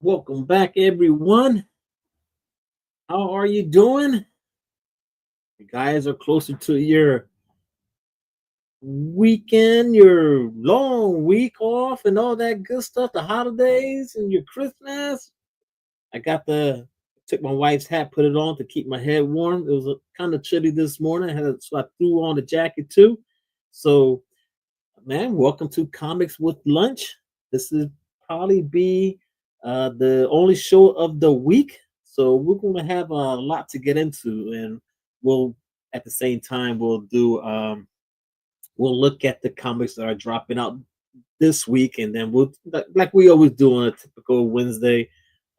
Welcome back, everyone. How are you doing? You guys are closer to your weekend, your long week off, and all that good stuff, the holidays and your Christmas. I got the took my wife's hat, put it on to keep my head warm. It was kind of chilly this morning. So I threw on the jacket too. So, man, welcome to Comics with Lunch. This is probably be the only show of the week. So we're going to have a lot to get into, and we'll at the same time we'll look at the comics that are dropping out this week, and then we'll like we always do on a typical Wednesday.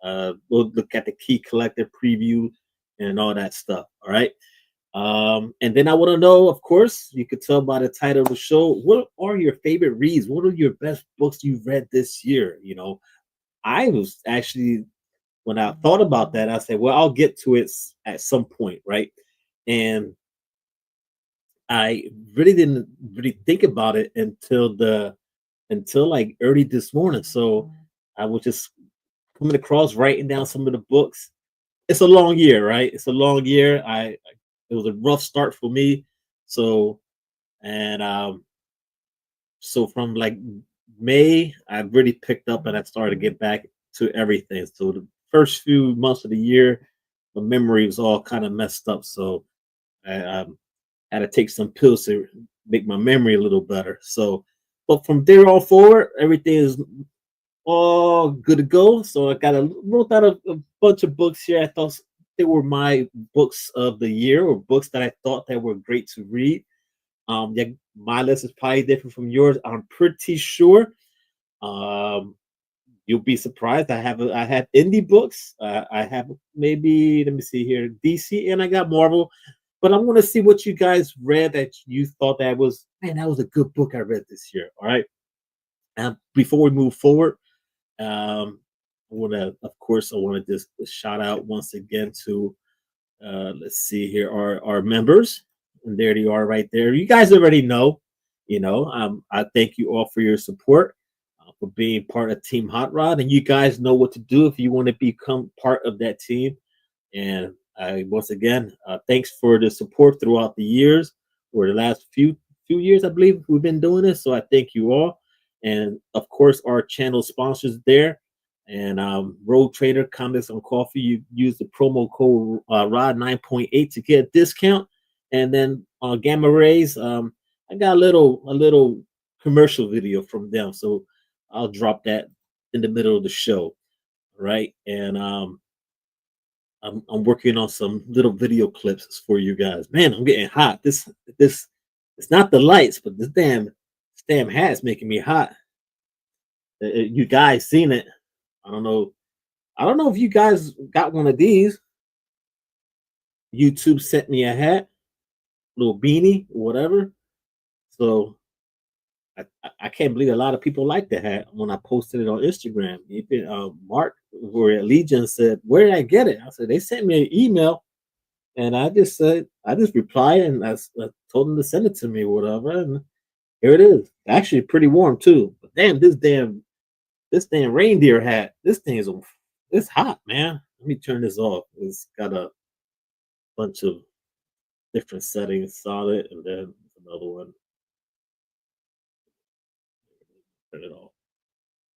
We'll look at the key collector preview and all that stuff. All right. And then I want to know, of course, you could tell by the title of the show, what are your favorite reads? What are your best books you've read this year? I was actually, when I thought about that, I said, well, I'll get to it at some point, right? And I really didn't really think about it until like early this morning. So I was just coming across writing down some of the books. It's a long year, right? It's a long year. It was a rough start for me. So and so from like May, I really picked up and I started to get back to everything. So the first few months of the year, the memory was all kind of messed up. So I had to take some pills to make my memory a little better. So, but from there on forward, everything is all good to go. So I wrote out a bunch of books here. I thought they were my books of the year, or books that I thought that were great to read. Yeah, my list is probably different from yours. I'm pretty sure. Um, you'll be surprised. I have indie books. I have maybe, let me see here, DC, and I got Marvel. But I'm going to see what you guys read that you thought that was, man, that was a good book I read this year. All right. And before we move forward, I want to, of course, I want to just shout out once again to, let's see here, our members. And there you are right there. You guys already know, I thank you all for your support, for being part of Team Hot Rod. And you guys know what to do if you want to become part of that team. And once again, thanks for the support throughout the years, or the last few years, I believe we've been doing this. So I thank you all, and of course our channel sponsors there. And Road Trader Comics on Coffee. You use the promo code Rod 9.8 to get a discount, and then Gamma Rays. I got a little commercial video from them, so I'll drop that in the middle of the show, right? And I'm working on some little video clips for you guys. Man, I'm getting hot. This it's not the lights, but this damn hat's making me hot. You guys seen it? I don't know. I don't know if you guys got one of these. YouTube sent me a hat, little beanie, whatever. So I can't believe a lot of people like the hat when I posted it on Instagram. Even Mark or Legion said, "Where did I get it?" I said, "They sent me an email." And I just replied, and I told them to send it to me, or whatever. And here it is. Actually, pretty warm too. But damn, this damn reindeer hat. This thing is it's hot, man. Let me turn this off. It's got a bunch of different settings, solid, and then another one. Turn it off.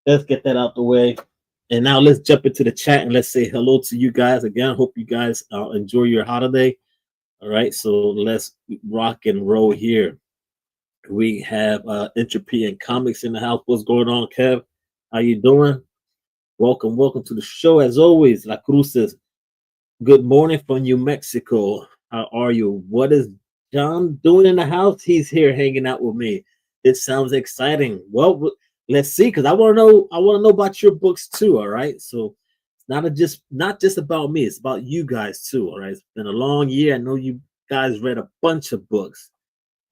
Let's get that out the way. And now let's jump into the chat and let's say hello to you guys again. Hope you guys enjoy your holiday. All right, so let's rock and roll here. We have Entropy and Comics in the house. What's going on, Kev? How you doing? Welcome to the show. As always, La Cruz says, good morning from New Mexico. How are you? What is John doing in the house? He's here hanging out with me. It sounds exciting. Well, let's see, because I want to know. I want to know about your books too. All right, so it's not just about me. It's about you guys too. All right, it's been a long year. I know you guys read a bunch of books.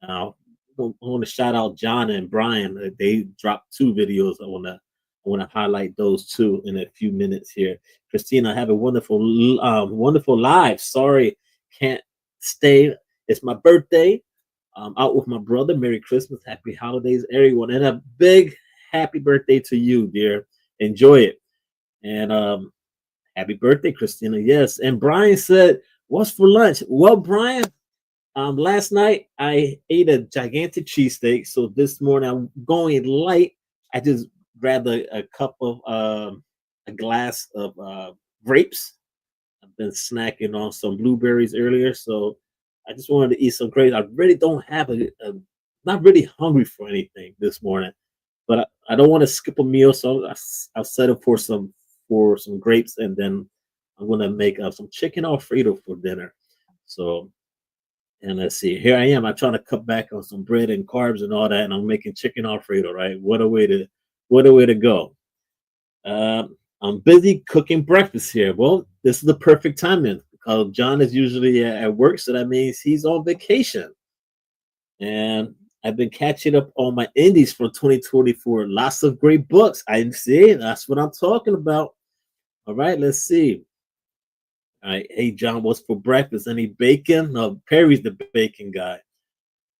I want to shout out John and Brian. They dropped two videos. I want to highlight those two in a few minutes here. Christina, have a wonderful live. Sorry, can't stay. It's my birthday. I'm out with my brother. Merry Christmas, happy holidays, everyone, and a big happy birthday to you, dear. Enjoy it. And happy birthday, Christina. Yes. And Brian said, "What's for lunch?" Well, Brian, last night I ate a gigantic cheesesteak. So this morning I'm going light. I just grabbed a cup of a glass of grapes. I've been snacking on some blueberries earlier, so I just wanted to eat some grapes. I really don't have not really hungry for anything this morning, but I don't want to skip a meal, so I'll settle for some grapes, and then I'm gonna make some chicken Alfredo for dinner. So, and let's see, here I am. I'm trying to cut back on some bread and carbs and all that, and I'm making chicken Alfredo. Right? What a way to go. I'm busy cooking breakfast here. Well, this is the perfect timing because John is usually at work, so that means he's on vacation. And I've been catching up on my indies from 2024. Lots of great books. I see. That's what I'm talking about. All right, let's see. All right, hey John, what's for breakfast? Any bacon? No, Perry's the bacon guy.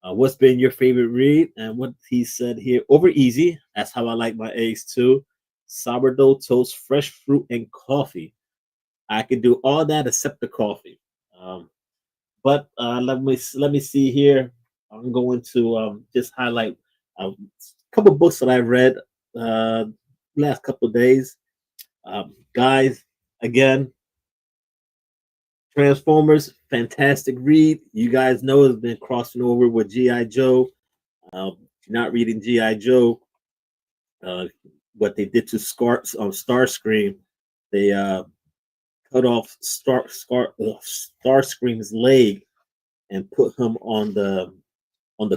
What's been your favorite read? And what he said here, over easy. That's how I like my eggs too. Sourdough toast, fresh fruit, and coffee. I can do all that except the coffee. But let me see here. I'm going to just highlight a couple books that I read uh, last couple of days. Guys, again, Transformers, fantastic read. You guys know it's been crossing over with GI Joe. If you're not reading GI Joe, uh, what they did to Starscream, they cut off Starscream's leg and put him on the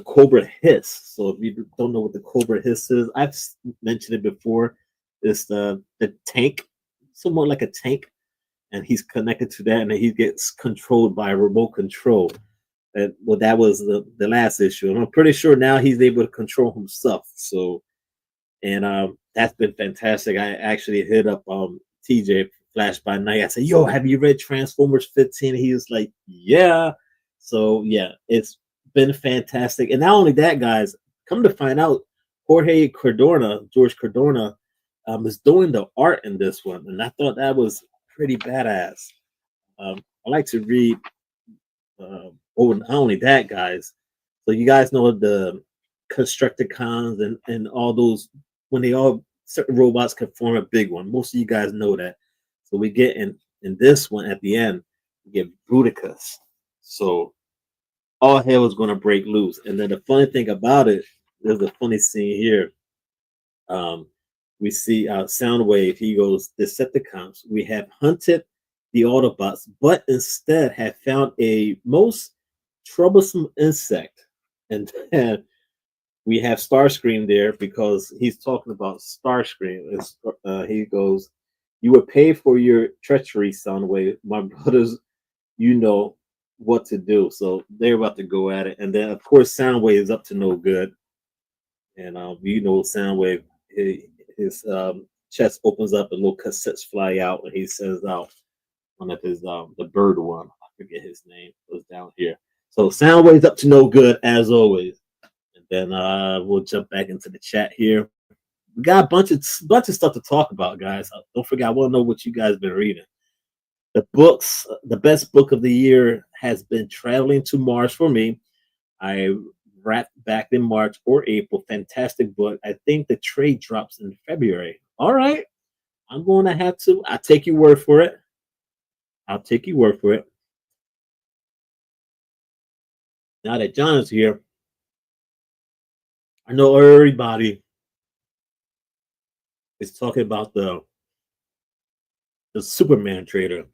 Cobra Hiss. So if you don't know what the Cobra Hiss is, I've mentioned it before. It's the tank, somewhat like a tank, and he's connected to that, and he gets controlled by a remote control. And well, that was the last issue, and I'm pretty sure now he's able to control himself. So, and that's been fantastic. I actually hit up TJ Flash by Night. I said, "Yo, have you read Transformers 15?" He was like, "Yeah." So yeah, it's been fantastic. And not only that, guys, come to find out, George Cardona, is doing the art in this one, and I thought that was pretty badass. I like to read. Oh, not only that, guys. So you guys know the Constructicons and all those when they all certain robots can form a big one. Most of you guys know that. So we get in this one at the end, we get Bruticus. So all hell is going to break loose. And then the funny thing about it, there's a funny scene here. Um, we see Soundwave. He goes, Decepticons. We have hunted the Autobots, but instead have found a most troublesome insect. And then we have Starscream there because he's talking about Starscream. He goes, "You were paid for your treachery, Soundwave. My brothers, you know what to do." So they're about to go at it. And then, of course, Soundwave is up to no good. And Soundwave, his chest opens up and little cassettes fly out, and he sends out one of his the bird one. I forget his name. It was down here. So Soundwave's up to no good as always. And then we'll jump back into the chat here. We got a bunch of stuff to talk about, guys. Don't forget, I want to know what you guys been reading. The best book of the year has been Traveling to Mars for me. I wrapped back in March or April. Fantastic book. I think the trade drops in February. All right. I'm going to have to. I'll take your word for it. I'll take your word for it. Now that John is here, I know everybody is talking about the Superman trailer.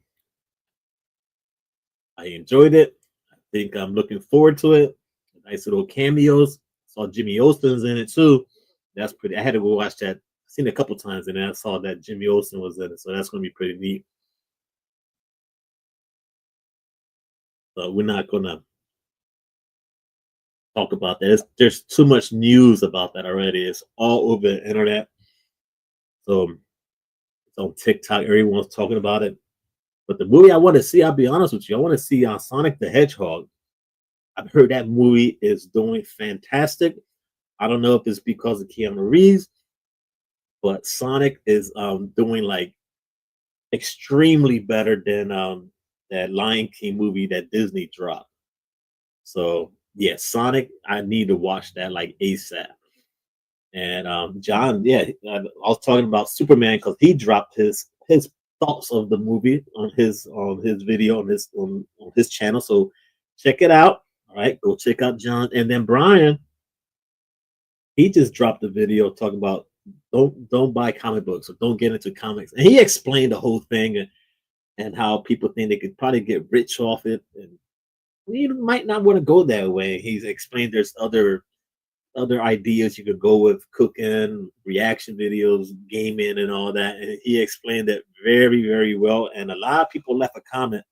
I enjoyed it. I think I'm looking forward to it. Nice little cameos. Saw Jimmy Olsen's in it too. That's pretty. I had to go watch that. I've seen it a couple times, and then I saw that Jimmy Olsen was in it, so that's going to be pretty neat. But we're not going to talk about that. There's too much news about that already. It's all over the internet. So it's on TikTok. Everyone's talking about it. But the movie I want to see, I'll be honest with you, I want to see Sonic the Hedgehog. I've heard that movie is doing fantastic. I don't know if it's because of Keanu Reeves, but Sonic is doing like extremely better than that Lion King movie that Disney dropped. So yeah, Sonic, I need to watch that like ASAP. And John, yeah, I was talking about Superman because he dropped his thoughts of the movie on his video on his channel. So check it out. All right, go check out John. And then Brian, he just dropped a video talking about don't buy comic books or don't get into comics. And he explained the whole thing and how people think they could probably get rich off it. And you might not want to go that way. He's explained there's other ideas you could go with cooking, reaction videos, gaming, and all that. And he explained it very, very well. And a lot of people left a comment,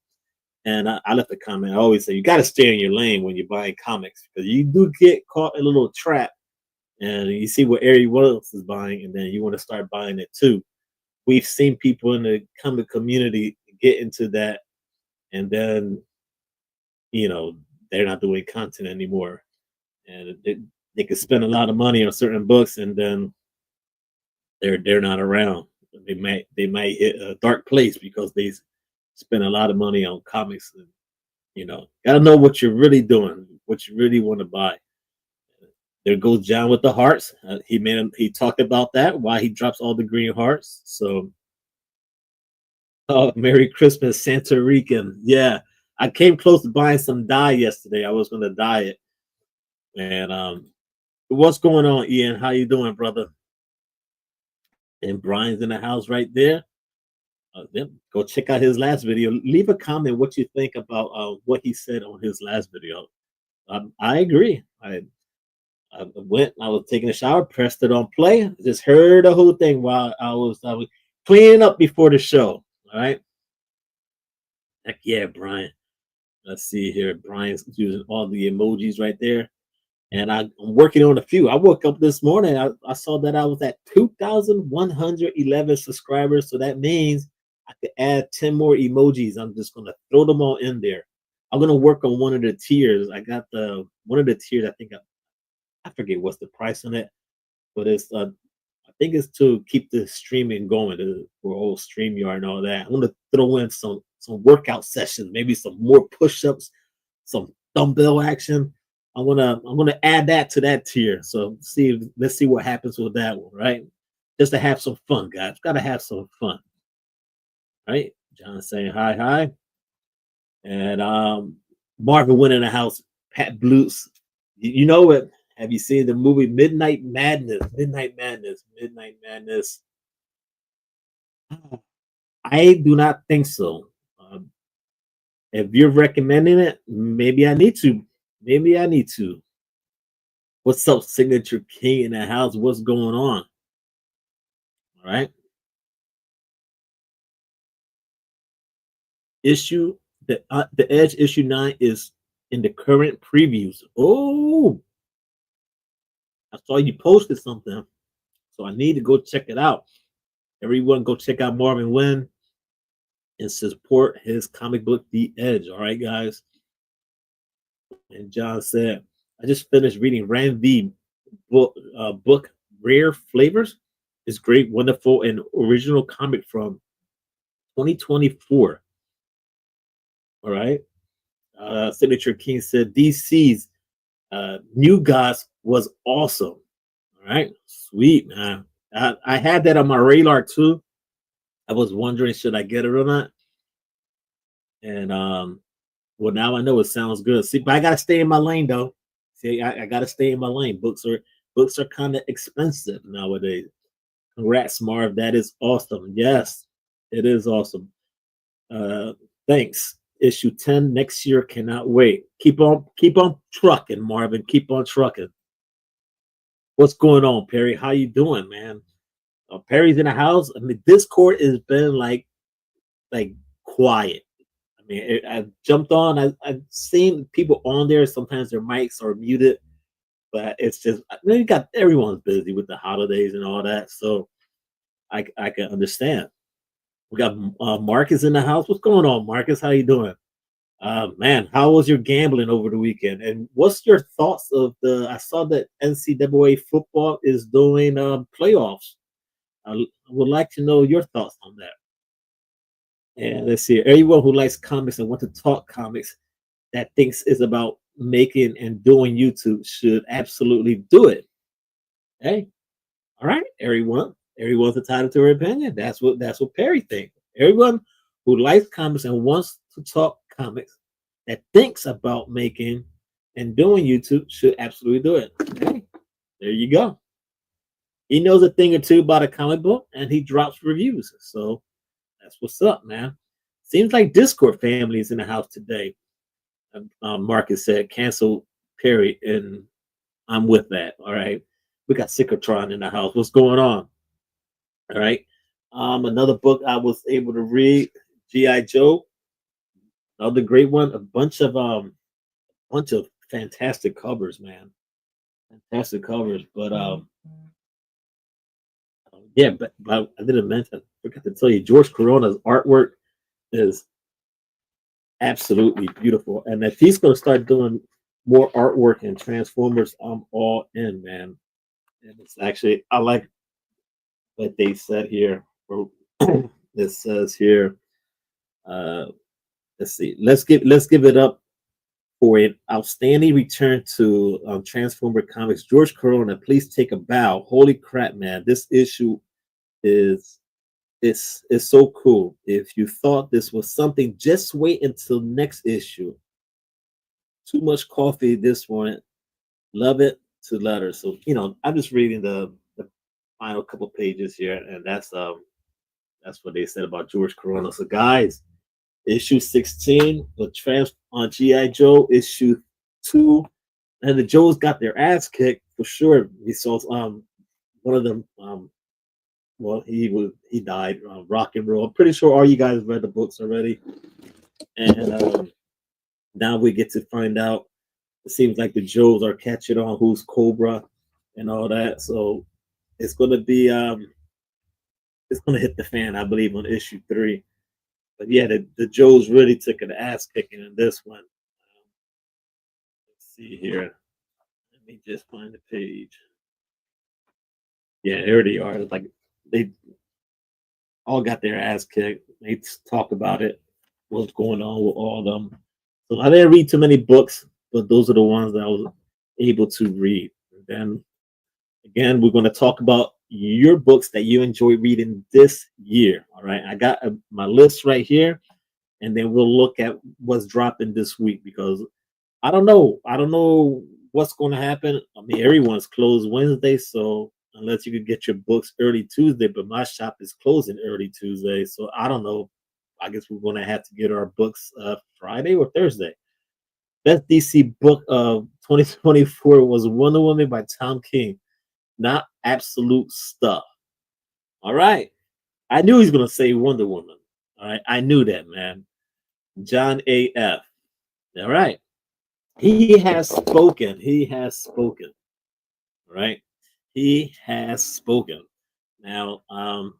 and I left a comment. I always say you got to stay in your lane when you're buying comics because you do get caught in a little trap, and you see what everyone else is buying, and then you want to start buying it too. We've seen people in the comic community get into that, and then you know they're not doing content anymore, and they could spend a lot of money on certain books, and then they're not around. They might hit a dark place because they spend a lot of money on comics. And, gotta know what you're really doing, what you really want to buy. There goes John with the hearts. He talked about that why he drops all the green hearts. So, oh, Merry Christmas, Santa Rican. Yeah, I came close to buying some dye yesterday. I was going to dye it, and what's going on, Ian? How you doing, brother? And Brian's in the house right there. Go check out his last video. Leave a comment what you think about what he said on his last video. I agree. I I was taking a shower, pressed it on play, just heard the whole thing while I was cleaning up before the show. All right. Heck yeah, Brian. Let's see here. Brian's using all the emojis right there. And I'm working on a few. I woke up this morning. I saw that I was at 2,111 subscribers. So that means I could add 10 more emojis. I'm just going to throw them all in there. I'm going to work on one of the tiers. I got one of the tiers. I forget what's the price on it, but I think it's to keep the streaming going for whole StreamYard and all that. I'm going to throw in some workout sessions, maybe some more push-ups, some dumbbell action. I'm gonna add that to that tier. So let's see what happens with that one, right? Just to have some fun, guys. Gotta have some fun. Right? John saying hi. And Marvin Wynn in the house, Pat Blues. You know it. Have you seen the movie Midnight Madness? Midnight Madness. I do not think so. If you're recommending it, maybe I need to. Maybe I need to. What's up, Signature King in the house? What's going on? All right. The Edge issue 9 is in the current previews. Oh, I saw you posted something, so I need to go check it out. Everyone, go check out Marvin Wynn and support his comic book, The Edge. All right, guys. And John said, I just finished reading Ran V book Rare Flavors. It's great, wonderful, and original comic from 2024. All right. Signature King said DC's New Gods was awesome. All right. Sweet, man. I had that on my radar too. I was wondering should I get it or not. And well, now I know it sounds good. See, but I gotta stay in my lane though. See, I gotta stay in my lane. Books are kind of expensive nowadays. Congrats, Marv. That is awesome. Yes, it is awesome. Thanks. Issue 10 next year. Cannot wait. Keep on trucking, Marvin. Keep on trucking. What's going on, Perry? How you doing, man? Perry's in the house. I mean, Discord has been like quiet. I mean, I jumped on. I've seen people on there. Sometimes their mics are muted, but it's just you got everyone's busy with the holidays and all that. So I can understand. We got Marcus in the house. What's going on, Marcus? How you doing? Man, how was your gambling over the weekend? And what's your thoughts of I saw that NCAA football is doing playoffs. I would like to know your thoughts on that. And let's see, everyone who likes comics and want to talk comics that thinks is about making and doing YouTube should absolutely do it. Hey, all right, everyone. Everyone's entitled to their opinion. That's what Perry thinks. Everyone who likes comics and wants to talk comics that thinks about making and doing YouTube should absolutely do it. Hey, there you go. He knows a thing or two about a comic book and he drops reviews. So that's what's up, man. Seems like Discord family is in the house today. Marcus said, cancel Perry, and I'm with that. All right. We got Synchrotron in the house. What's going on? All right. Another book I was able to read, G.I. Joe, another great one. A bunch of fantastic covers, man. Fantastic covers. But yeah, but I didn't mention, I forgot to tell you, George Corona's artwork is absolutely beautiful. And if he's going to start doing more artwork and Transformers, I'm all in, man. And it's actually, I like what they said here. It says here, uh, let's see, let's give it up for an outstanding return to Transformer Comics. George Corona, please take a bow. Holy crap, man! This issue is it's so cool. If you thought this was something, just wait until next issue. Too much coffee this morning. Love it to letters. So I'm just reading the final couple pages here, and that's what they said about George Corona. So guys, issue 16, the trans on G.I. Joe, issue 2, and the Joes got their ass kicked for sure. We saw one of them well, he died, rock and roll. I'm pretty sure all you guys read the books already. And now we get to find out, it seems like the Joes are catching on who's Cobra and all that. So it's gonna be it's gonna hit the fan, I believe, on issue 3. But yeah, the Joes really took an ass kicking in this one. Let's see here. Let me just find the page. Yeah, there they are. It's like they all got their ass kicked. They talk about it, what's going on with all of them. So I didn't read too many books, but those are the ones that I was able to read. And then again, we're going to talk about your books that you enjoy reading this year. All right, I got my list right here, and then we'll look at what's dropping this week because I don't know. I don't know what's going to happen. I mean, everyone's closed Wednesday, so unless you could get your books early Tuesday, but my shop is closing early Tuesday, so I don't know. I guess we're going to have to get our books Friday or Thursday. Best DC book of 2024 was Wonder Woman by Tom King, not absolute stuff. All right. I knew he was going to say Wonder Woman. All right. I knew that, man. John A.F. All right. He has spoken. He has spoken. All right. He has spoken. Now, if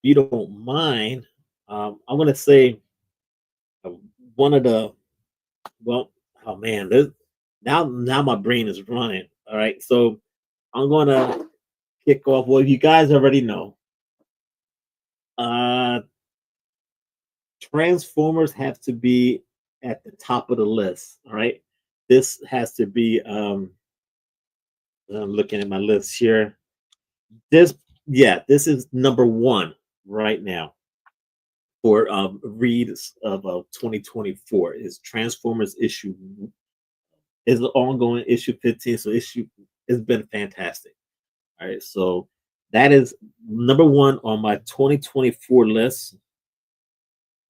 you don't mind, I'm going to say one of the, well, oh man, now my brain is running. All right. So I'm going to kick off. Well, you guys already know. Transformers have to be at the top of the list. All right. This has to be I'm looking at my list here. This is number 1 right now for reads of 2024 is Transformers issue is the ongoing issue 15. So issue has been fantastic. All right. So that is number 1 on my 2024 list.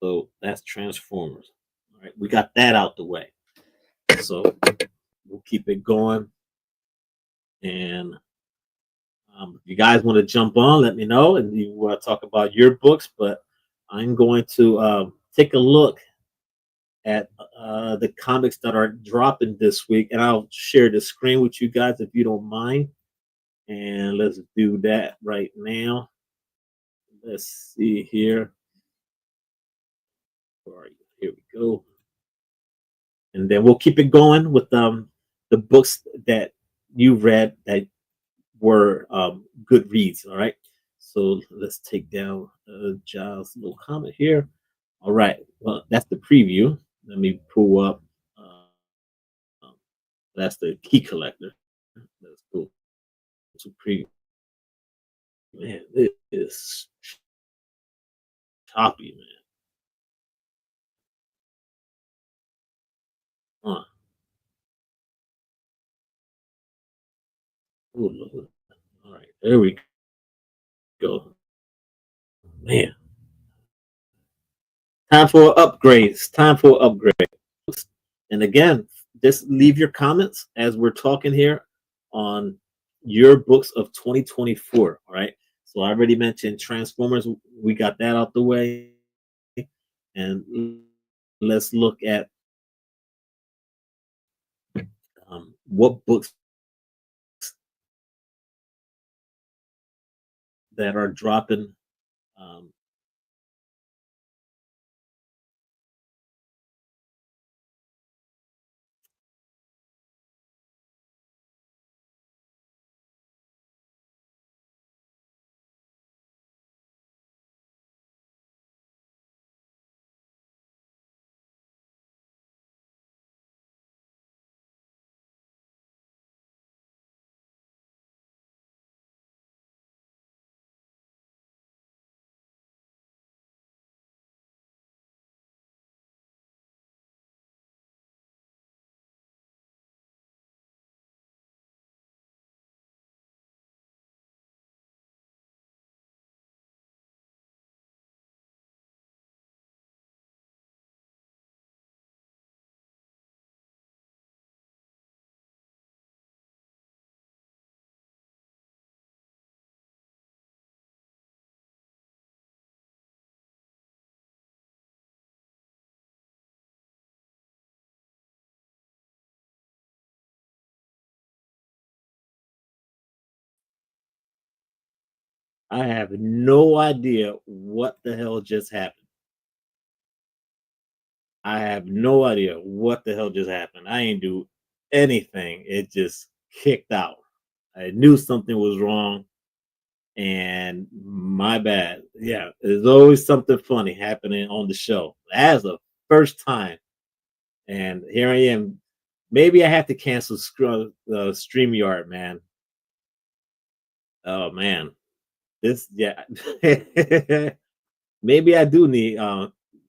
So that's Transformers. All right, we got that out the way. So we'll keep it going. And if you guys want to jump on, let me know. And you want to talk about your books, but I'm going to take a look at the comics that are dropping this week. And I'll share the screen with you guys if you don't mind. And let's do that right now. Let's see here. All right, here we go. And then we'll keep it going with the books that you read that were good reads. All right. So let's take down Giles, little comment here. All right. Well, that's the preview. Let me pull up. Um, that's the key collector. Let's go to preview. Man, it is choppy, man. Huh. Ooh, Lord. All right, there we go. Man, time for upgrades. Time for upgrades. And again, just leave your comments as we're talking here on your books of 2024. All right. So I already mentioned Transformers. We got that out the way. And let's look at what books that are dropping. Um, I have no idea what the hell just happened. I have no idea what the hell just happened. I ain't do anything. It just kicked out. I knew something was wrong, and my bad. Yeah, there's always something funny happening on the show. As the first time, and here I am. Maybe I have to cancel StreamYard, man. Oh man, this yeah. Maybe I do need.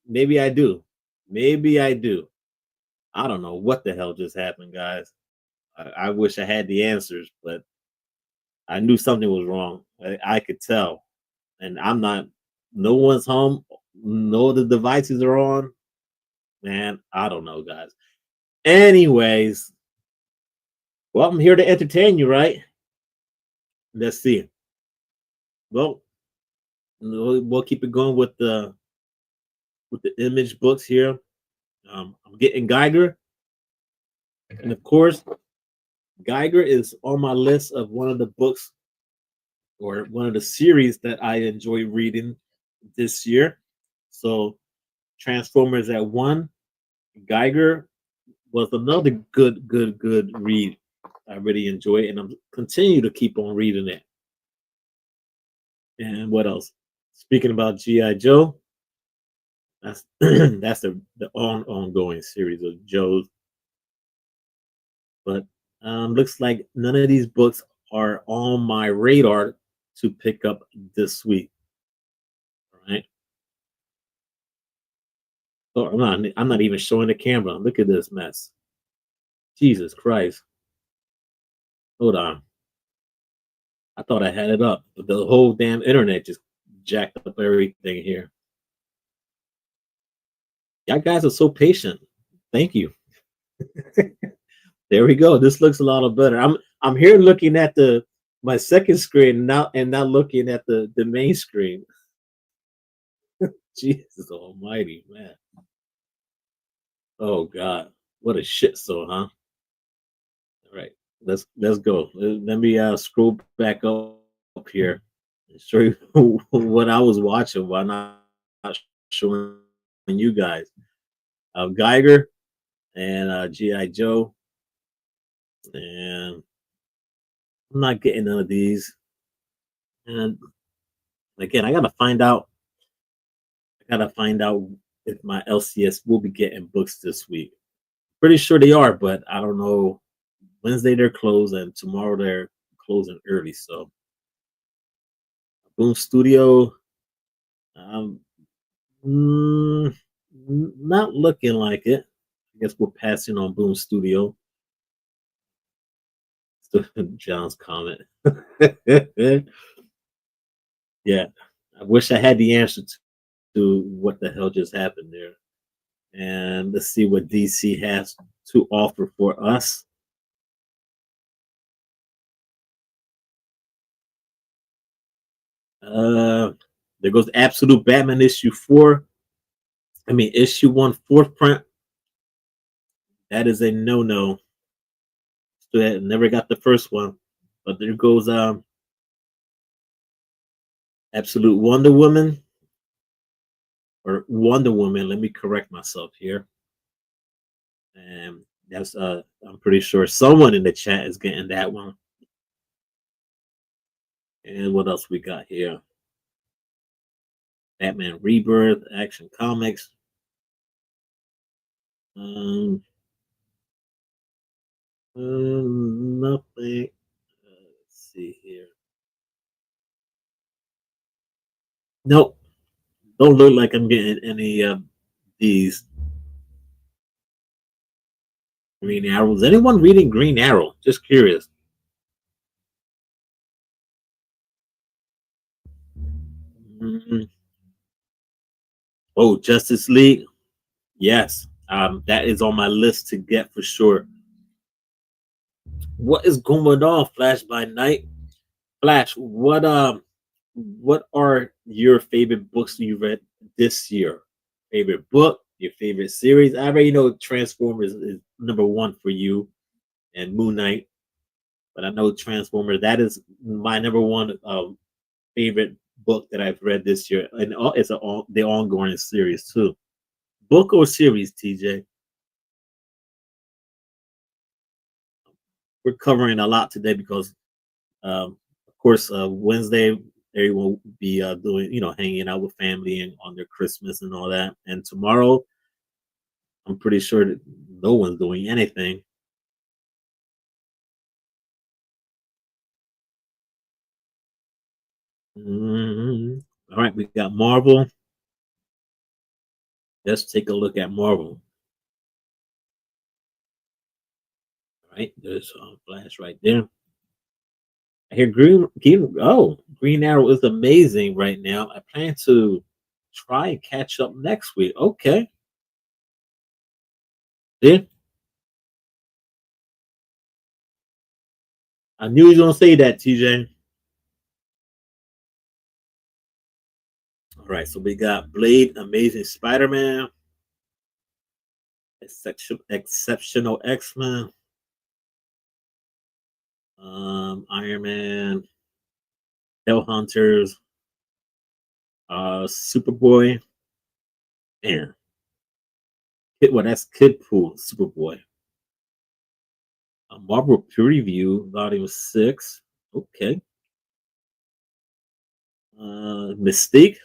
Maybe I do. Maybe I do. I don't know what the hell just happened, guys. I wish I had the answers, but I knew something was wrong. I could tell, and I'm not. No one's home. No, the devices are on. Man, I don't know, guys. Anyways, well, I'm here to entertain you, right? Let's see. Well, we'll keep it going with the image books here. I'm getting Geiger, and of course, Geiger is on my list of one of the books or one of the series that I enjoy reading this year. So Transformers at one, Geiger was another good read. I really enjoy it, and I'm continue to keep on reading it. And what else? Speaking about GI Joe, that's that's the ongoing series of Joe's. But looks like none of these books are on my radar to pick up this week. All right. Oh, I'm not even showing the camera. Look at this mess. Jesus Christ. Hold on. I thought I had it up, but the whole damn internet just jacked up everything here. Y'all guys are so patient. Thank you. There we go. This looks a lot better. I'm here looking at the my second screen now and not looking at the main screen. Jesus Almighty, man. Oh God, what a shit show, huh? All right, let's go. Let me scroll back up here and show you what I was watching. Why not showing you guys? Geiger and GI Joe, and I'm not getting none of these. And again, I gotta find out Gotta find out if my LCS will be getting books this week. Pretty sure they are, but I don't know. Wednesday they're closed, and tomorrow they're closing early. So Boom Studio, um, mm, not looking like it. I guess we're passing on Boom Studio. John's comment. Yeah, I wish I had the answer to what the hell just happened there. And let's see what DC has to offer for us. Uh, there goes Absolute Batman issue 4. I mean, issue 1, fourth print. That is a no-no. So that never got the first one. But there goes Absolute Wonder Woman or Wonder Woman. Let me correct myself here. And that's I'm pretty sure someone in the chat is getting that one. And what else we got here? Batman Rebirth, Action Comics. Um, nothing. Let's see here. Nope. Don't look like I'm getting any of these Green Arrows. Anyone reading Green Arrow? Just curious. Mm, oh, Justice League. Yes. That is on my list to get for sure. What is going on, Flash by Night? Flash, what are your favorite books you read this year? Favorite book, your favorite series? I already know Transformers is number 1 for you, and Moon Knight. But I know Transformers, that is my number 1 favorite book that I've read this year, and it's the ongoing series too. Book or series, TJ? We're covering a lot today because, of course, Wednesday everyone will be doing, hanging out with family and on their Christmas and all that. And tomorrow, I'm pretty sure that no one's doing anything. Mhm. All right, we got Marvel. Let's take a look at Marvel. All right, there's Flash right there. I hear Green Arrow is amazing right now. I plan to try and catch up next week. Okay. Yeah. I knew you was gonna say that, TJ. All right, so we got Blade, Amazing Spider-Man, Exceptional X-Men, Iron Man, Hell Hunters, Superboy, and that's Kidpool, Superboy. Marvel Preview, Volume 6. Okay. Mystique.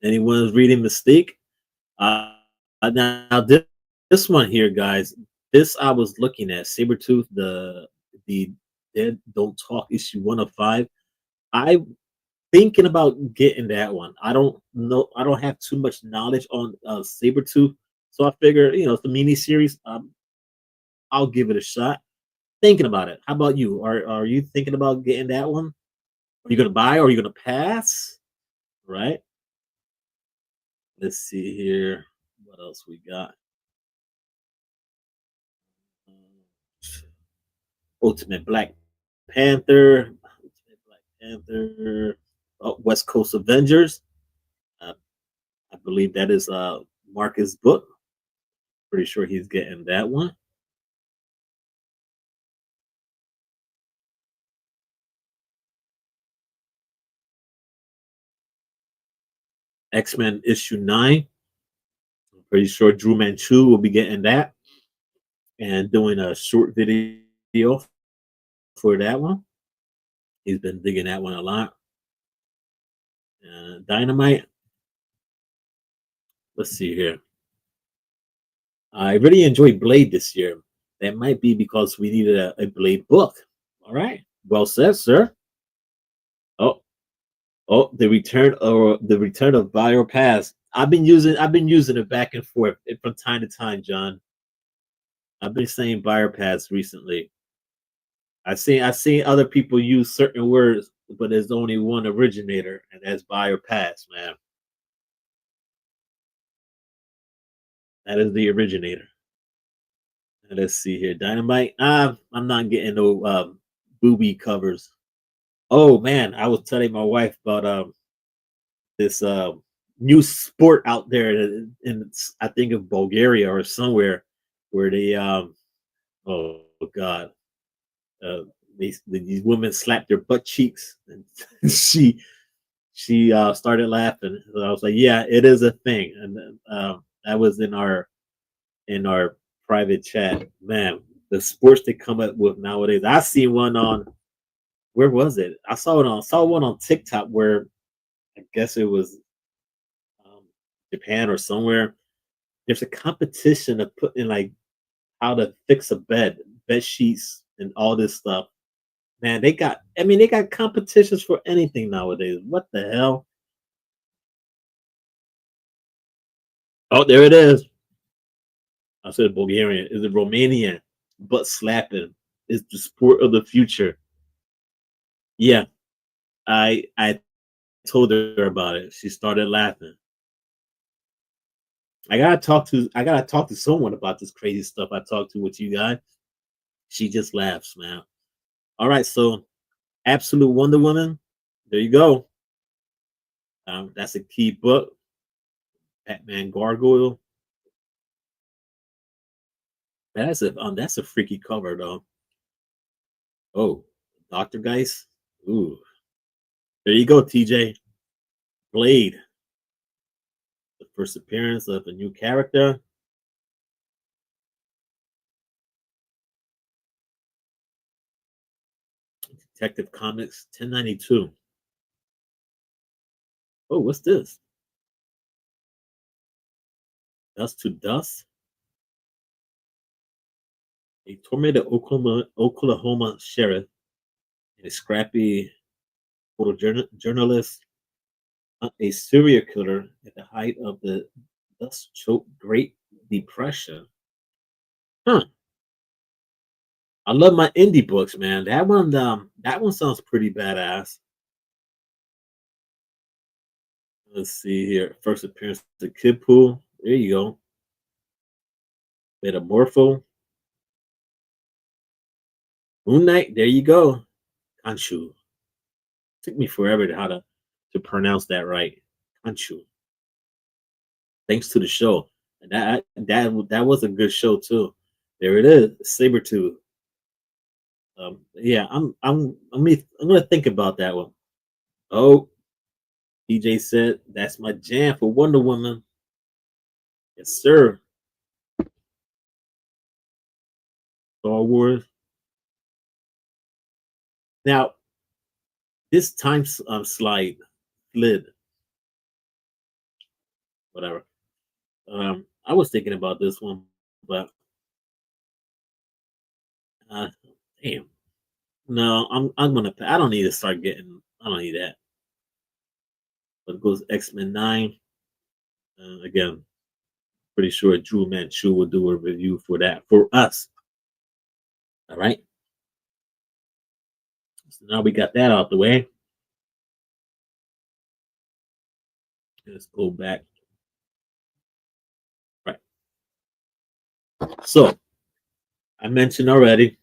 Anyone's reading Mystique? Uh, now this one here, guys. This I was looking at Sabretooth, the Dead Don't Talk issue 1 of 5. I thinking about getting that one. I don't know. I don't have too much knowledge on Sabretooth, so I figure it's a mini series. I'll give it a shot. Thinking about it. How about you? Are you thinking about getting that one? Are you gonna buy or are you gonna pass? Right. Let's see here. What else we got? Ultimate Black Panther. Ultimate Black Panther. West Coast Avengers. Uh, I believe that is Marcus' book. Pretty sure he's getting that one. X-Men issue 9. I'm pretty sure Drew Manchu will be getting that and doing a short video for that one. He's been digging that one a lot. Dynamite. Let's see here. I really enjoyed Blade this year. That might be because we needed a Blade book. All right. Well said, sir. Oh, oh, the return of Bio Pass. I've been using it back and forth from time to time, John. I've been saying Bio Pass recently. I've seen other people use certain words, but there's only one originator, and that's Bio Pass, man. That is the originator. Let's see here. Dynamite. I'm not getting no booby covers. Oh man, I was telling my wife about this new sport out there in I think of Bulgaria or somewhere where they oh god uh these women slapped their butt cheeks and she started laughing. So I was like, yeah, it is a thing, and that was in our private chat. Man, the sports they come up with nowadays. I seen one on where was it? I saw one on TikTok where I guess it was um, Japan or somewhere. There's a competition of putting like how to fix a bed sheets, and all this stuff. Man, they got competitions for anything nowadays. What the hell? Oh, there it is. I said Bulgarian. Is it Romanian? Butt slapping is the sport of the future. Yeah, I told her about it. She started laughing. I gotta talk to someone about this crazy stuff I talked to with you guys. She just laughs, man. All right, so Absolute Wonder Woman. There you go. That's a key book. Batman Gargoyle. That's a freaky cover though. Oh, Doctor Geist. Ooh, there you go, TJ. Blade. The first appearance of a new character. Detective Comics 1092. Oh, what's this? Dust to Dust. A tormented Oklahoma sheriff and a scrappy photojournalist, a serial killer at the height of the dust choked Great Depression. Huh. I love my indie books, man. That one sounds pretty badass. Let's see here. First appearance of Kid Pool. There you go. Metamorpho. Moon Knight. There you go. Kanchu. Took me forever to pronounce that right. Kanchu. Thanks to the show. And that was a good show too. There it is. Sabretooth. Yeah, I'm gonna think about that one. Oh, DJ said that's my jam for Wonder Woman. Yes, sir. Star Wars. Now, this time slid, whatever. I was thinking about this one, but uh, damn, no, I'm gonna. I don't need to start getting. I don't need that. But it goes X-Men 9. Again, pretty sure Drew Manchu will do a review for that for us. All right. So now we got that out the way. Let's go back. Right. So I mentioned already,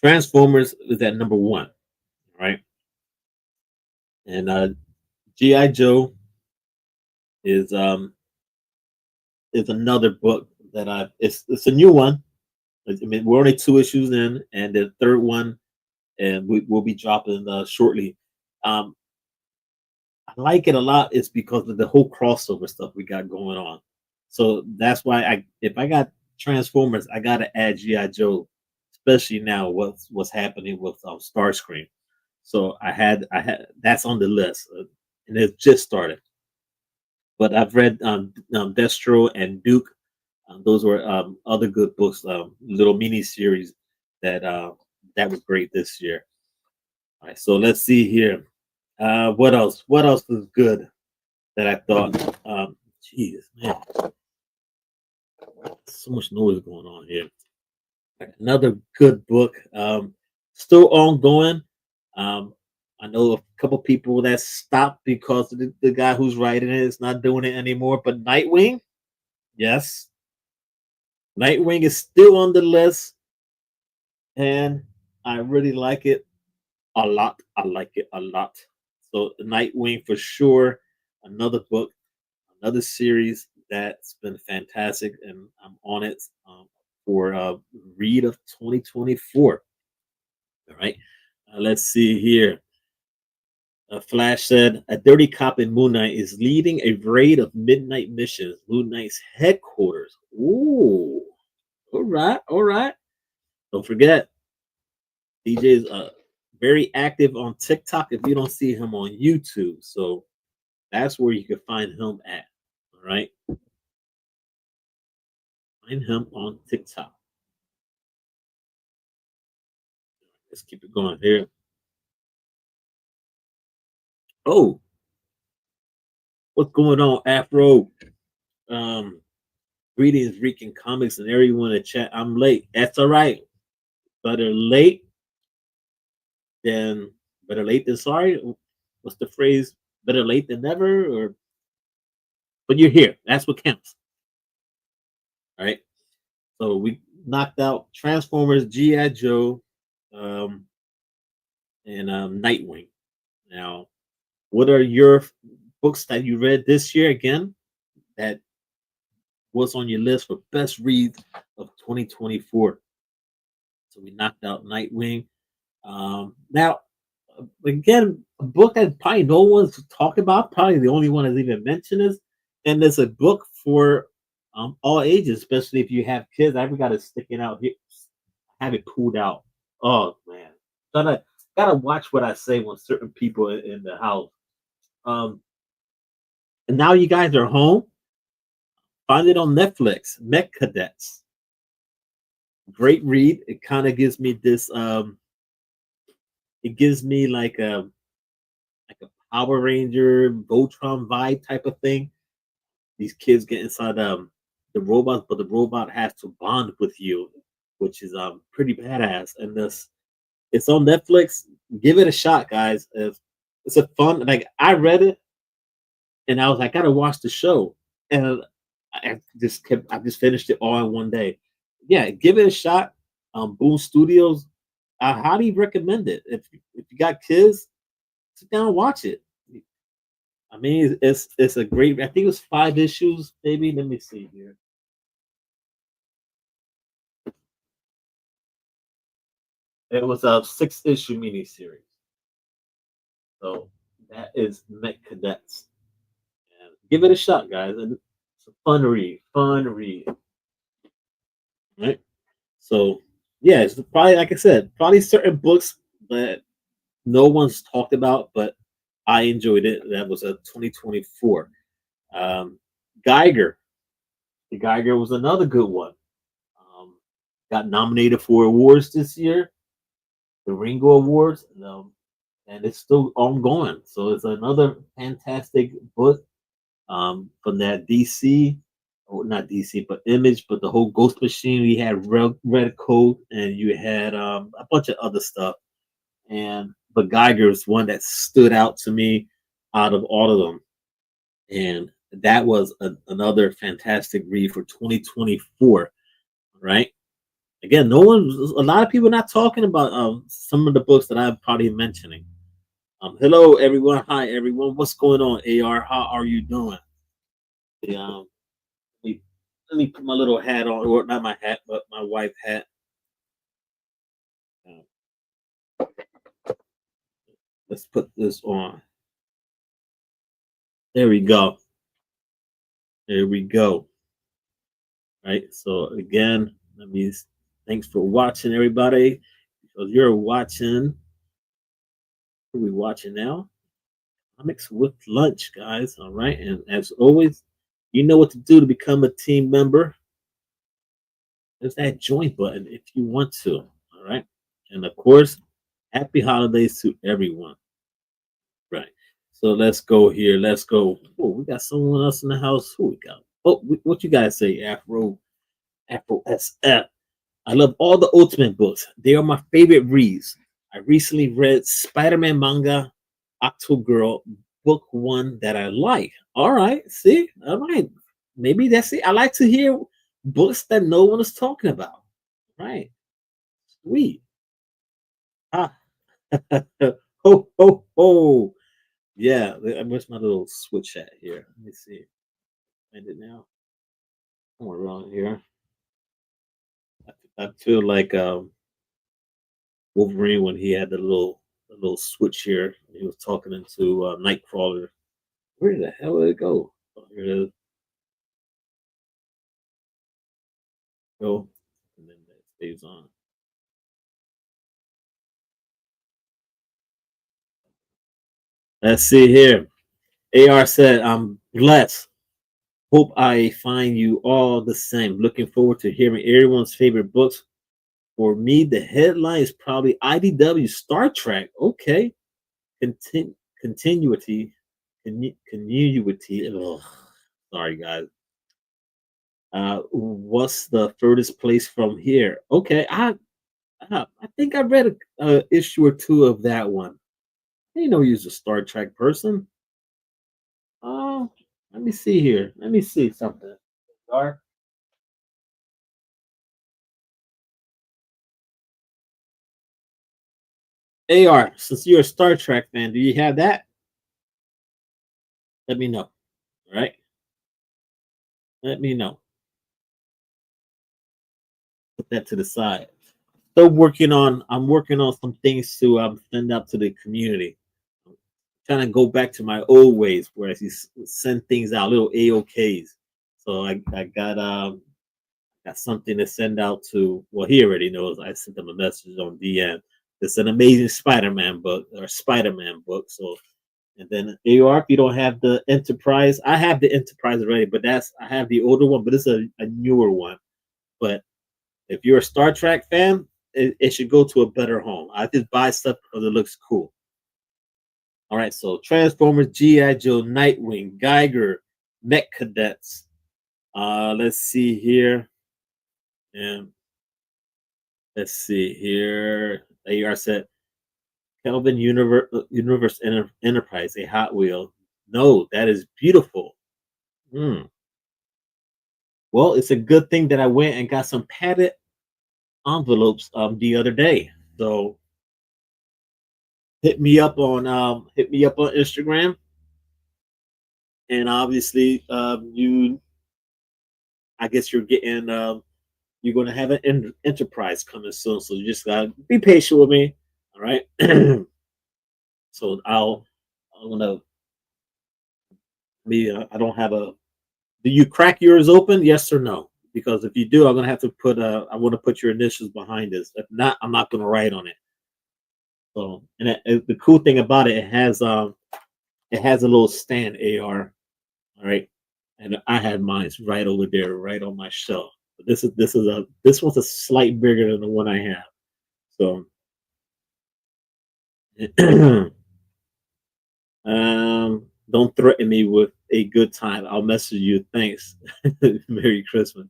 Transformers is at number one, right? And GI Joe is um is another book that it's a new one. I mean, we're only two issues in, and the third one, and we'll be dropping shortly. Um, I like it a lot. It's because of the whole crossover stuff we got going on. So that's why if I got Transformers, I gotta add GI Joe, especially now what's happening with Starscream. So I had that's on the list, and it just started. but I've read Destro and Duke. Those were other good books, little mini series that that was great this year. All right, so let's see here. What else? What else was good that I thought? Jeez, man, so much noise going on here. Another good book, still ongoing. Um, I know a couple people that stopped because the guy who's writing it is not doing it anymore. But Nightwing, yes, Nightwing is still on the list, and I really like it a lot. I like it a lot. So Nightwing for sure. Another book, another series that's been fantastic, and I'm on it for read of 2024. All right, let's see here. Flash said a dirty cop in Moon Knight is leading a raid of midnight missions. Moon Knight's headquarters. Ooh, all right, all right. Don't forget, DJ is very active on TikTok. If you don't see him on YouTube, so that's where you can find him at. All right, find him on TikTok. Let's keep it going here. Oh, what's going on, Afro? Um, Greetings, Rican Comics, and everyone in the chat. I'm late. That's all right. Better late than sorry. What's the phrase? Better late than never, or but you're here. That's what counts. All right. So we knocked out Transformers, G.I. Joe, um, and Nightwing. Now, what are your books that you read this year again that was on your list for best read of 2024? So we knocked out Nightwing. Now, again, a book that probably no one's talking about, probably the only one that's even mentioned is, and there's a book for all ages, especially if you have kids. I've got it sticking out here, have it pulled out. Oh man, gotta watch what I say when certain people in the house. Um, and now you guys are home. Find it on Netflix. Mech Cadets, great read. It kind of gives me this. It gives me like a Power Ranger, Voltron vibe type of thing. These kids get inside the robots, but the robot has to bond with you, which is pretty badass. And this it's on Netflix. Give it a shot, guys. It's a fun. Like I read it, and I was like, I gotta watch the show, and I just finished it all in one day. Yeah, give it a shot. Boom Studios. I highly recommend it. If you got kids, sit down and watch it. I mean, it's a great. I think it was 5 issues, maybe. Let me see here. It was a 6 issue miniseries. So that is Met Cadets. And give it a shot, guys. And it's a fun read. Fun read. Right? So yeah, it's probably like I said, probably certain books that no one's talked about, but I enjoyed it. That was a 2024. Um, Geiger. The Geiger was another good one. Um, got nominated for awards this year, the Ringo Awards, and it's still ongoing. So it's another fantastic book from that DC, or not DC, but Image, but the whole Ghost Machine. We had Red Coat, and you had a bunch of other stuff. And but Geiger is one that stood out to me out of all of them, and that was another fantastic read for 2024. Right? Again, no one, a lot of people not talking about some of the books that I'm probably mentioning. Hello, everyone. Hi, everyone. What's going on, AR? How are you doing? The, let me, let me put my little hat on, or not my hat, but my wife hat. Uh, let's put this on. There we go. There we go. Right. So again, that means thanks for watching, everybody. Because you're watching. Who are we watching now? comics with lunch, guys. All right. And as always, you know what to do to become a team member. There's that join button if you want to. All right. And of course, happy holidays to everyone. Right. So let's go here. Let's go. Oh, we got someone else in the house. Who we got? Oh, what you guys say, Afro SF? I love all the Ultimate books. They are my favorite reads. I recently read Spider-Man manga, Octo Girl, book one that I like. All right, see, all right, maybe that's it. I like to hear books that no one is talking about. Right, sweet. Ah, ho ho ho. Yeah, where's my little switch at here? Let me see. Find it now. Somewhere around here. I feel like Wolverine when he had the little switch here. He was talking into Nightcrawler. Where the hell did it go? Oh, here it is. Go, and then it stays on. Let's see here. AR said, "I'm blessed. Hope I find you all the same. Looking forward to hearing everyone's favorite books. For me, the headline is probably IDW Star Trek. Okay, continuity, continuity. Ugh. Sorry, guys. What's the furthest place from here? Okay, I think I read a issue or two of that one. I didn't know he was a Star Trek person. Oh, let me see here. Let me see something. Dark AR. Since you're a Star Trek fan, do you have that? Let me know. All right, let me know. Put that to the side. Still working on. I'm working on some things to send out to the community. Trying to go back to my old ways where I send things out, little AOKs. So I got something to send out to. Well, he already knows. I sent him a message on DM. It's an amazing Spider-Man book or Spider-Man book. So, and then AR, if you don't have the Enterprise, I have the Enterprise already, but I have the older one, but it's a newer one. But if you're a Star Trek fan, it should go to a better home. I just buy stuff because it looks cool. All right, so Transformers, GI Joe, Nightwing, Geiger, Mech Cadets. Let's see here. And let's see here. AR said Kelvin Enterprise, a Hot Wheel. No, that is beautiful. Hmm. Well, it's a good thing that I went and got some padded envelopes the other day. So hit me up on Instagram, and obviously you I guess you're gonna have an enterprise coming soon. So you just gotta be patient with me. All right. So I'm gonna be I don't have a do you crack yours open? Yes or no? Because if you do, I'm gonna have to I want to put your initials behind this. If not, I'm not gonna write on it. So, and the cool thing about it has a little stand AR. All right, and I had mine right over there, right on my shelf. But this one's a slight bigger than the one I have. So, don't threaten me with a good time. I'll message you. Thanks. Merry Christmas.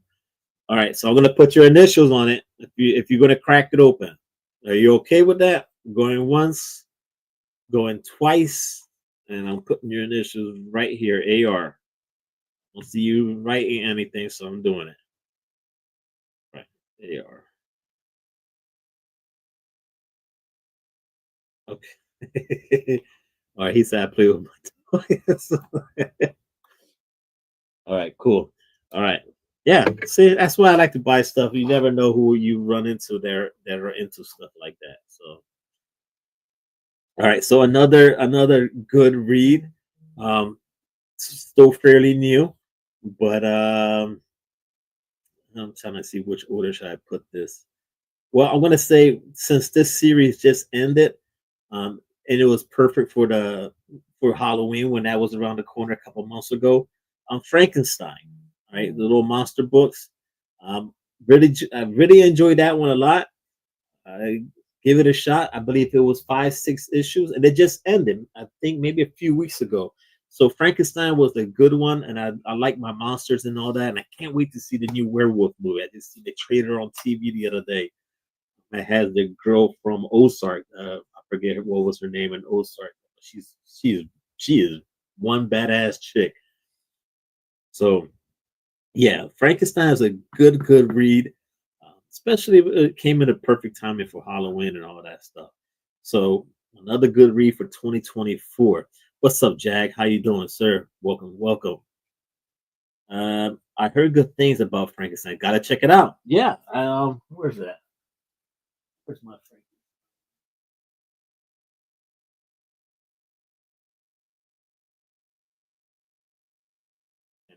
All right, so I'm gonna put your initials on it. If you're gonna crack it open, are you okay with that? Going once, going twice, and I'm putting your initials right here. AR. I don't see you writing anything, so I'm doing it. Right, AR. Okay. All right, he said I play with my toys. All right, cool. All right. Yeah, see, that's why I like to buy stuff. You never know who you run into there that are into stuff like that. So all right, so another good read. Still fairly new, but I'm trying to see which order should I put this. Well, I'm gonna say since this series just ended, and it was perfect for Halloween when that was around the corner a couple months ago. Frankenstein, right? The little monster books. Um, I really enjoyed that one a lot. I give it a shot. I believe it was 5, 6 issues, and it just ended. I think maybe a few weeks ago. So Frankenstein was a good one, and I like my monsters and all that. And I can't wait to see the new werewolf movie. I just see the trailer on TV the other day. It has the girl from Ozark. I forget what was her name in Ozark. She's she is one badass chick. So yeah, Frankenstein is a good read, especially if it came in a perfect timing for Halloween and all that stuff. So another good read for 2024. What's up, Jag? How you doing, sir? Welcome, welcome. I heard good things about Frankenstein. Gotta check it out. Yeah. Where's that? Where's my Frankenstein?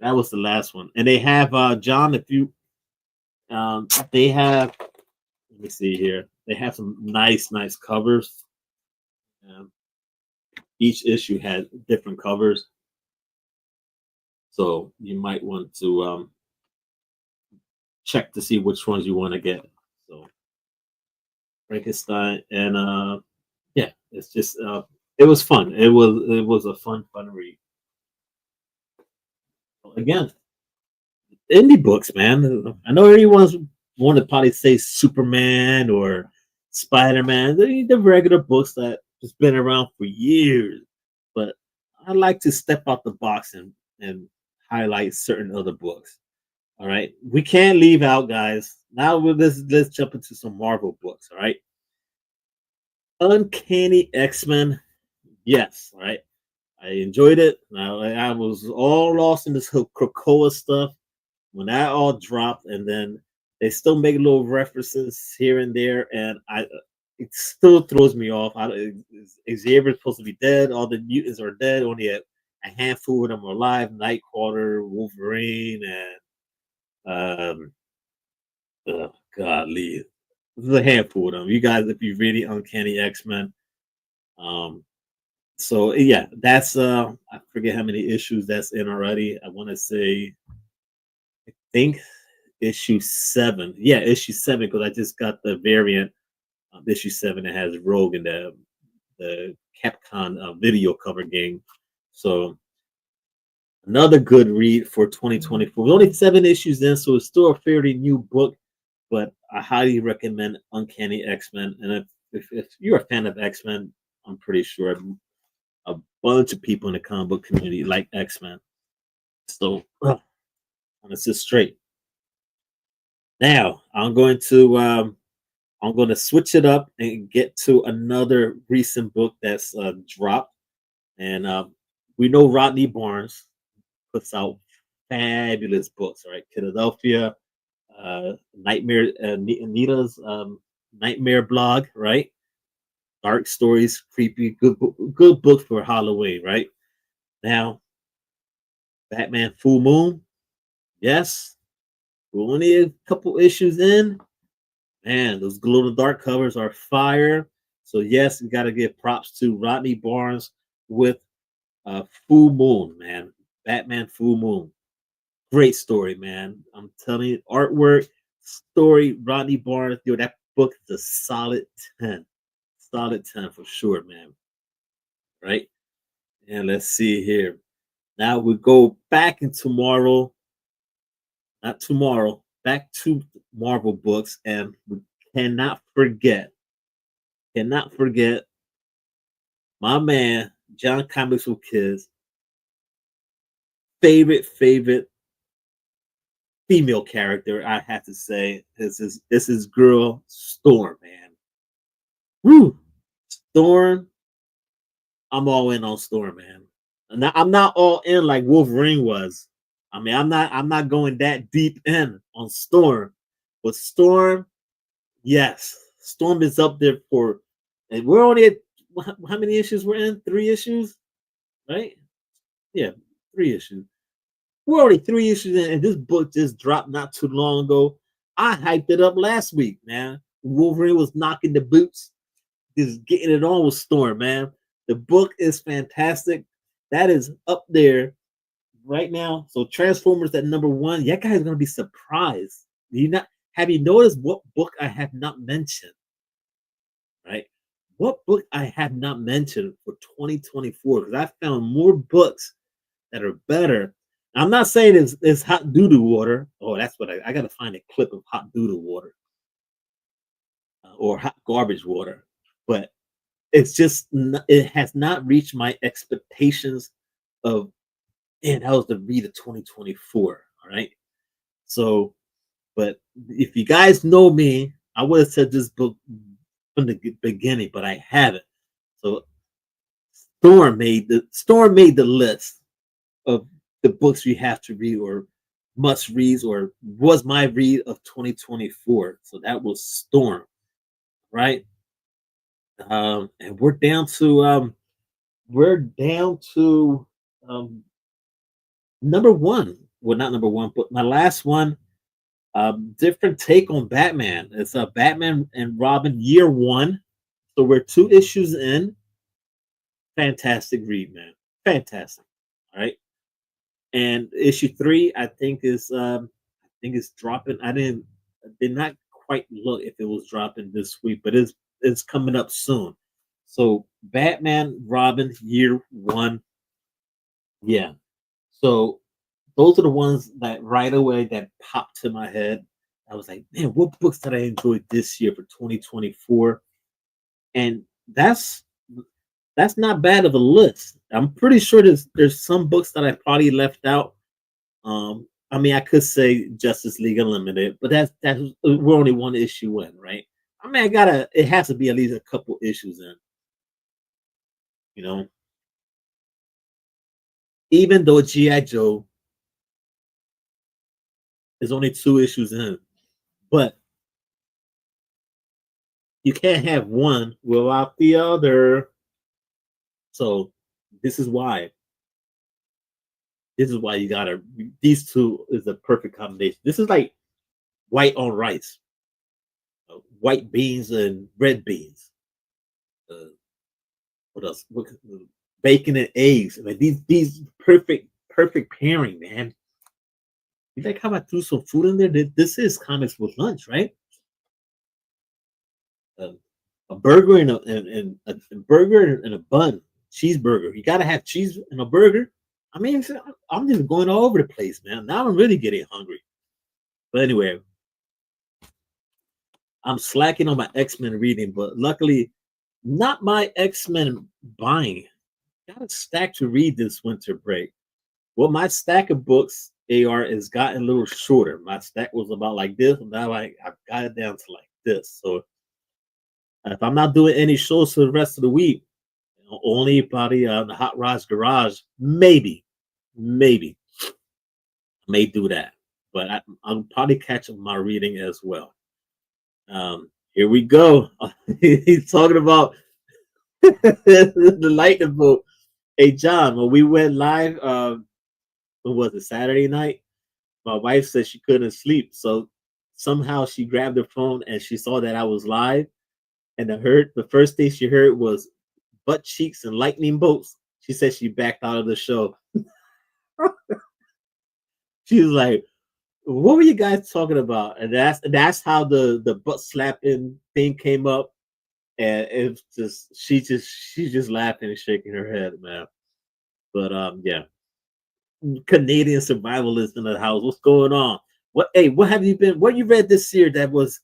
That was the last one. And they have John, if you they have, let me see here. They have some nice covers. Um, each issue had different covers. So you might want to check to see which ones you want to get. So Frankenstein and yeah, it's just it was fun. It was a fun read. Again, indie books, man. I know everyone's want to probably say Superman or Spider Man, the regular books that has been around for years. But I like to step out the box and highlight certain other books. All right, we can't leave out, guys. Now let's jump into some Marvel books. All right, Uncanny X-Men. Yes, all right. I enjoyed it. I was all lost in this Krakoa stuff when that all dropped, and then they still make little references here and there, and I it still throws me off. Xavier's supposed to be dead. All the mutants are dead. Only a handful of them are alive. Nightcrawler, Wolverine, and godly. There's a handful of them. You guys, if you really Uncanny X-Men, um, so yeah, that's I forget how many issues that's in already. I want to say, I think issue 7. Yeah, issue 7 because I just got the variant of issue 7 that has Rogue in the Capcom video cover game. So another good read for 2024. Only 7 issues in, so it's still a fairly new book, but I highly recommend Uncanny X-Men. And if you're a fan of X-Men, I'm pretty sure a bunch of people in the comic book community like X-Men. So let's just straight. Now I'm going to switch it up and get to another recent book that's dropped, and we know Rodney Barnes puts out fabulous books. Right, Philadelphia, Nightmare, Anita's Nightmare blog, right? Dark stories, creepy, good book for Halloween, right? Now, Batman Full Moon, yes, we're only a couple issues in. Man, those glow in the dark covers are fire. So yes, we got to give props to Rodney Barnes with Full Moon, man. Batman Full Moon, great story, man. I'm telling you, artwork, story, Rodney Barnes, yo, that book is a solid 10 for sure, man. Right? And let's see here. Now we go back in tomorrow, not tomorrow, back to Marvel books, and we cannot forget, cannot forget my man John Comics with Kids favorite female character. I have to say this is girl Storm, man. Woo, Storm. I'm all in on Storm, man. I'm not all in like Wolverine was. I mean, I'm not going that deep in on Storm, but Storm, yes, Storm is up there for, and we're only at how many issues we're in? 3 issues, right? Yeah, 3 issues. We're already 3 issues in, and this book just dropped not too long ago. I hyped it up last week, man. Wolverine was knocking the boots, just getting it on with Storm, man. The book is fantastic. That is up there right now. So Transformers at number one. Yeah, guys gonna be surprised. You not have you noticed what book I have not mentioned? Right? What book I have not mentioned for 2024? Because I found more books that are better. I'm not saying it's hot doo doo water. Oh, that's what I got to find a clip of hot doo doo water or hot garbage water, but it's just it has not reached my expectations of. And that was the read of 2024. All right, so but if you guys know me, I would have said this book from the beginning, but I haven't. So Storm made the list of the books we have to read or must read or was my read of 2024. So that was Storm, right? And we're down to number one. Well, not number one, but my last one. Different take on Batman. It's a Batman and Robin year one. So we're 2 issues in. Fantastic read, man. Fantastic. All right. And issue 3, I think it's dropping. I did not quite look if it was dropping this week, but it's coming up soon. So Batman Robin year one. Yeah. So those are the ones that right away that popped to my head. I was like, man, what books did I enjoy this year for 2024? And that's not bad of a list. I'm pretty sure there's some books that I probably left out. I mean, I could say Justice League Unlimited, but that's we're only 1 issue in, right? I mean, it has to be at least a couple issues in, you know. Even though GI Joe is only 2 issues in, but you can't have one without the other. So this is why. This is why you gotta. These two is a perfect combination. This is like white on rice, white beans and red beans. Uh, what else? Bacon and eggs. Like these perfect pairing, man. You like how I threw some food in there? This is comics with lunch, right? Uh, a burger and a burger and a bun, cheeseburger. You gotta have cheese and a burger. I mean, I'm just going all over the place, man. Now I'm really getting hungry. But anyway, I'm slacking on my X-Men reading, but luckily, not my X-Men buying. Got a stack to read this winter break. Well, my stack of books, AR, has gotten a little shorter. My stack was about like this, and now I've got it down to like this. So if I'm not doing any shows for the rest of the week, only probably the Hot Rods Garage, maybe I may do that. But I'll probably catch up my reading as well. Here we go. He's talking about the lightning bolt. Hey John, when we went live, when was it, Saturday night? My wife said she couldn't sleep, so somehow she grabbed her phone and she saw that I was live, and the first thing she heard was butt cheeks and lightning bolts. She said she backed out of the show. She was like, "What were you guys talking about?" And that's how the butt slapping thing came up, and it's just she's just laughing and shaking her head, man. But yeah, Canadian survivalist in the house. What's going on? What have you been? What you read this year that was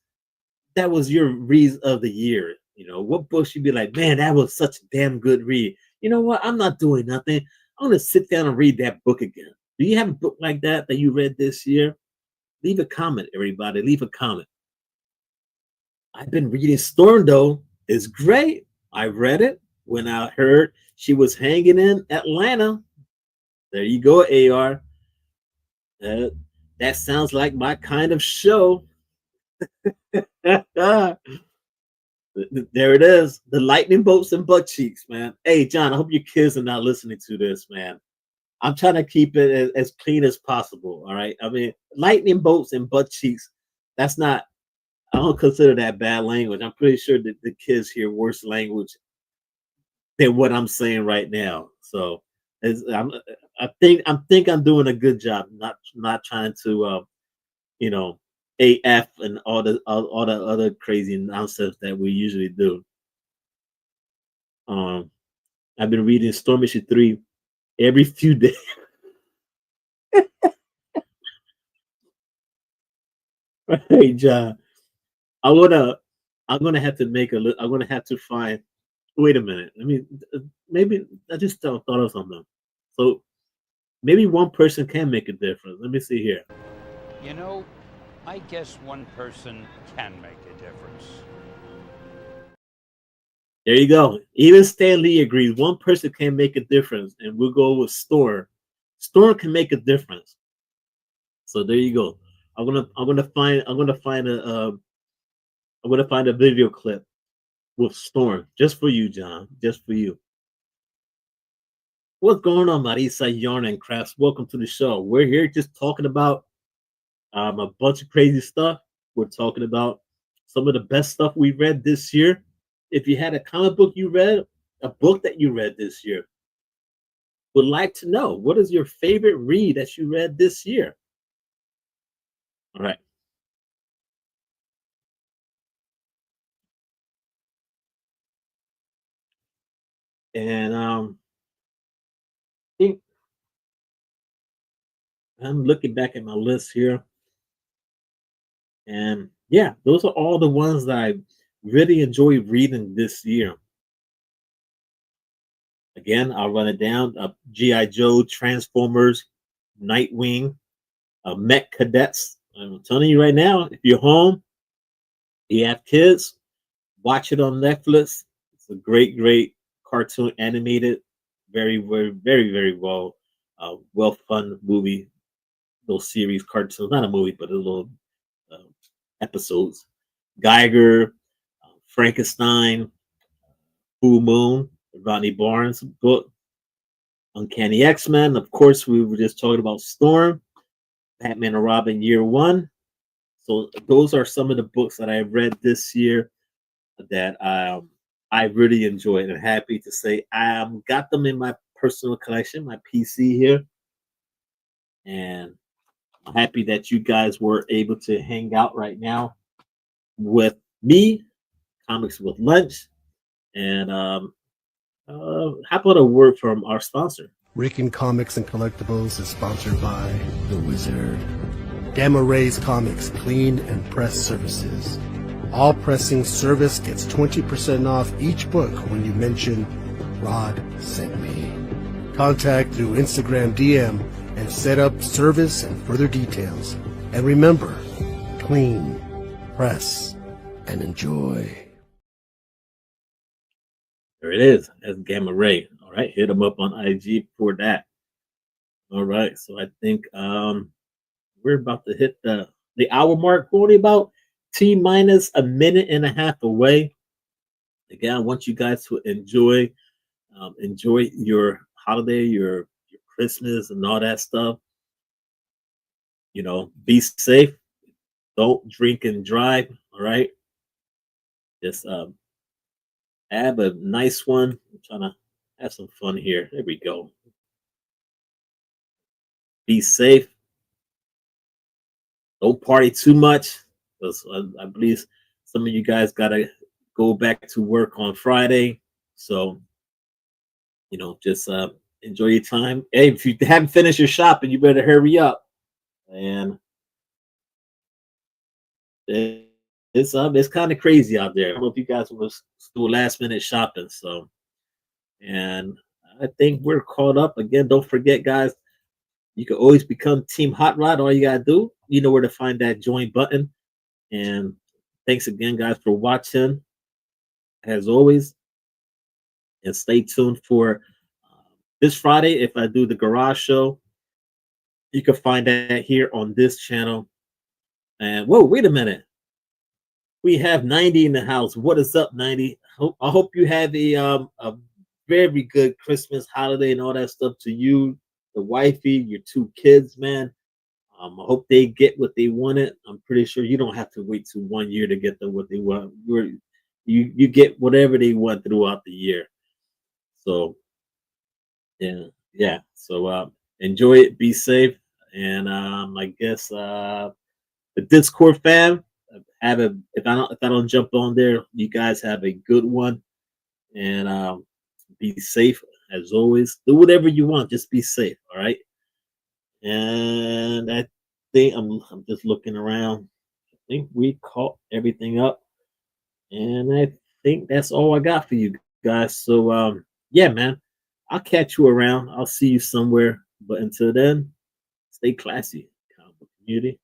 your read of the year? You know, what books you'd be like, man, that was such a damn good read. You know what? I'm not doing nothing. I'm gonna sit down and read that book again. Do you have a book like that you read this year? Leave a comment, everybody. Leave a comment. I've been reading Storm though. It's great. I read it when I heard she was hanging in Atlanta. There you go, AR. Uh, that sounds like my kind of show. There it is. The lightning bolts and butt cheeks, man. Hey, John, I hope your kids are not listening to this, man. I'm trying to keep it as clean as possible. All right. I mean, lightning bolts and butt cheeks, that's not, I don't consider that bad language. I'm pretty sure that the kids hear worse language than what I'm saying right now. So I think I'm doing a good job, not trying to you know AF and all the other crazy nonsense that we usually do. Um, I've been reading Storm Issue 3 every few days. Hey, John, I wanna I'm gonna have to make a I'm gonna have to find. Wait a minute. Let me maybe I just thought of something. So maybe one person can make a difference. Let me see here. You know, I guess one person can make a difference. There you go. Even Stan Lee agrees one person can make a difference, and we'll go with Storm. Storm can make a difference. So there you go. I'm gonna find a video clip with Storm just for you, John. Just for you. What's going on, Marisa, Yarn, and Crafts? Welcome to the show. We're here just talking about a bunch of crazy stuff. We're talking about some of the best stuff we read this year. If you had a comic book you read, a book that you read this year, would like to know what is your favorite read that you read this year. All right. And I think I'm looking back at my list here. And yeah, those are all the ones that I really enjoyed reading this year. Again, I'll run it down. G.I. Joe, Transformers, Nightwing, Met Cadets. I'm telling you right now, if you're home, you have kids, watch it on Netflix. It's a great cartoon animated, very well, well fun movie, little series, cartoons, not a movie, but a little uh, episodes. Geiger, Frankenstein, Full Moon, Rodney Barnes book, Uncanny X-Men. Of course, we were just talking about Storm, Batman and Robin Year One. So those are some of the books that I read this year that I really enjoyed, and happy to say I got them in my personal collection, my PC here, and I'm happy that you guys were able to hang out right now with me, Comics with Lunch, and how about a word from our sponsor? Ricken Comics and Collectibles is sponsored by The Wizard. Gamma Rays Comics Clean and Press Services. All pressing service gets 20% off each book when you mention Rod sent me. Contact through Instagram DM and set up service and further details. And remember, clean, press, and enjoy. There it is. That's Gamma Ray. All right, hit them up on IG for that. All right, so I think we're about to hit the hour mark. Only about T minus a minute and a half away. Again, I want you guys to enjoy your holiday, your Christmas, and all that stuff. You know, be safe. Don't drink and drive. All right, just have a nice one. I'm trying to have some fun here. There we go. Be safe. Don't party too much, because I believe some of you guys gotta go back to work on Friday. So just enjoy your time. Hey, if you haven't finished your shopping, you better hurry up. And it's kind of crazy out there. I don't know if you guys was do last minute shopping. So, and I think we're caught up again. Don't forget, guys. You can always become Team Hot Rod. All you gotta do, you know where to find that join button. And thanks again, guys, for watching. As always, and stay tuned for this Friday. If I do the garage show, you can find that here on this channel. And whoa, wait a minute. We have 90 in the house. What is up, 90? I hope you have a very good Christmas holiday and all that stuff to you, the wifey, your two kids, man. I hope they get what they wanted. I'm pretty sure you don't have to wait till 1 year to get them what they want. You get whatever they want throughout the year. So yeah, yeah. So enjoy it, be safe, and I guess the Discord fam have a if I don't jump on there, you guys have a good one, and be safe as always. Do whatever you want, just be safe. All right. And I think I'm just looking around. I think we caught everything up, and I think that's all I got for you guys. So yeah, man, I'll catch you around. I'll see you somewhere. But until then, stay classy, comic book community.